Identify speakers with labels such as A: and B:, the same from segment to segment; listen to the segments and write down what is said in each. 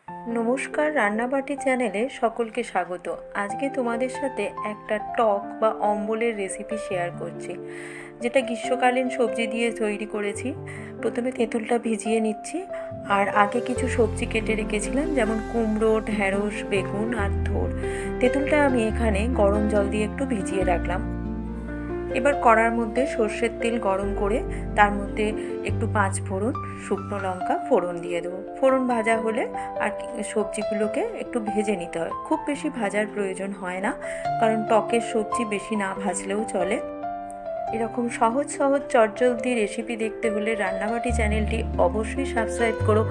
A: নমস্কার, রান্নাবাটি চ্যানেলে সকলকে স্বাগত। আজকে তোমাদের সাথে একটা টক বা অম্বলের রেসিপি শেয়ার করছি, যেটা গ্রীষ্মকালীন সবজি দিয়ে তৈরি করেছি। প্রথমে তেঁতুলটা ভিজিয়ে নিচ্ছি, আর আগে কিছু সবজি কেটে রেখেছিলাম, যেমন কুমড়ো, ঢ্যাঁড়স, বেগুন আর থোড়। তেঁতুলটা আমি এখানে গরম জল দিয়ে একটু ভিজিয়ে রাখলাম। এবার কড়ার মধ্যে সর্ষের তেল গরম করে তার মধ্যে একটু 5 ফোড়ন, শুকনো লঙ্কা ফোড়ন দিয়ে দেবো। ফোড়ন ভাজা হলে আর সবজিগুলোকে একটু ভেজে নিতে হয়। খুব বেশি ভাজার প্রয়োজন হয় না, কারণ টকের সবজি বেশি না ভাজলেও চলে। এরকম সহজ সহজ চটজলদি রেসিপি দেখতে হলে রান্নাবাটি চ্যানেলটি অবশ্যই সাবস্ক্রাইব করো,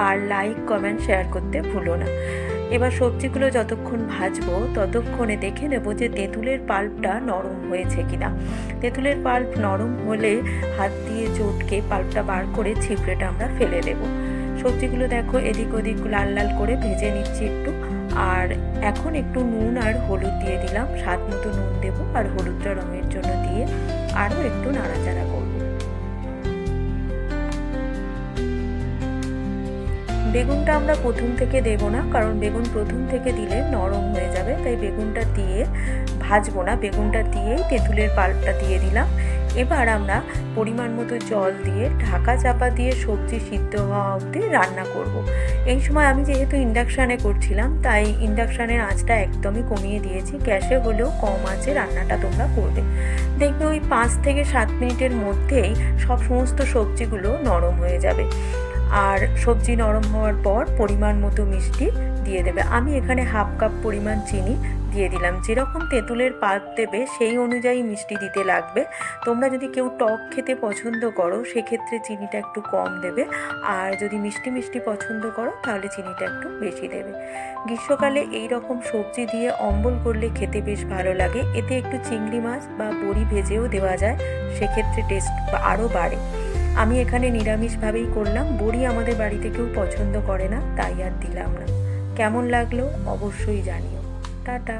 A: আর লাইক, কমেন্ট, শেয়ার করতে ভুলো না। এবার সবজিগুলো যতক্ষণ ভাজবো ততক্ষণে দেখে নেব যে তেঁতুলের পাল্পটা নরম হয়েছে কিনা। তেঁতুলের পাল্প নরম হলে হাত দিয়ে চটকে পাল্পটা বার করে ছিপড়েটা আমরা ফেলে দেব। সবজিগুলো দেখো এদিক ওদিক লাল লাল করে ভেজে নিচ্ছি একটু। আর এখন একটু নুন আর হলুদ দিয়ে দিলাম, স্বাদ মতো নুন দেবো, আর হলুদটা রঙের জন্য দিয়ে আরও একটু নাড়াচাড়া করব। বেগুনটা আমরা প্রথম থেকে দেব না, কারণ বেগুন প্রথম থেকে দিলে নরম হয়ে যাবে, তাই বেগুনটা দিয়ে ভাজবো না। বেগুনটা দিয়েই তেঁতুলের পাল্পটা দিয়ে দিলাম। এবার আমরা পরিমাণ মতো জল দিয়ে ঢাকা চাপা দিয়ে সবজি সিদ্ধ হওয়া অবধি রান্না করব। এই সময় আমি যেহেতু ইন্ডাকশানে করছিলাম, তাই ইন্ডাকশানের আঁচটা একদমই কমিয়ে দিয়েছি। গ্যাসে হলেও কম আঁচে রান্নাটা তোমরা করবে। দেখবে ওই 5 থেকে 7 মিনিটের মধ্যেই সমস্ত সবজিগুলো নরম হয়ে যাবে। আর সবজি নরম হওয়ার পর পরিমাণ মতো মিষ্টি দিয়ে দেবে। আমি এখানে হাফ কাপ পরিমাণ চিনি দিয়ে দিলাম। যেরকম তেঁতুলের পাল্প দেবে সেই অনুযায়ী মিষ্টি দিতে লাগবে। তোমরা যদি কেউ টক খেতে পছন্দ করো সেক্ষেত্রে চিনিটা একটু কম দেবে, আর যদি মিষ্টি মিষ্টি পছন্দ করো তাহলে চিনিটা একটু বেশি দেবে। গ্রীষ্মকালে এই রকম সবজি দিয়ে অম্বল করলে খেতে বেশ ভালো লাগে। এতে একটু চিংড়ি মাছ বা বড়ি ভেজেও দেওয়া যায়, সেক্ষেত্রে টেস্ট আরও বাড়ে। আমি এখানে নিরামিষভাবেই করলাম। বড়ি আমাদের বাড়িতে কেউ পছন্দ করে না, তাই আর দিলাম না। কেমন লাগলো অবশ্যই জানিও। টাটা।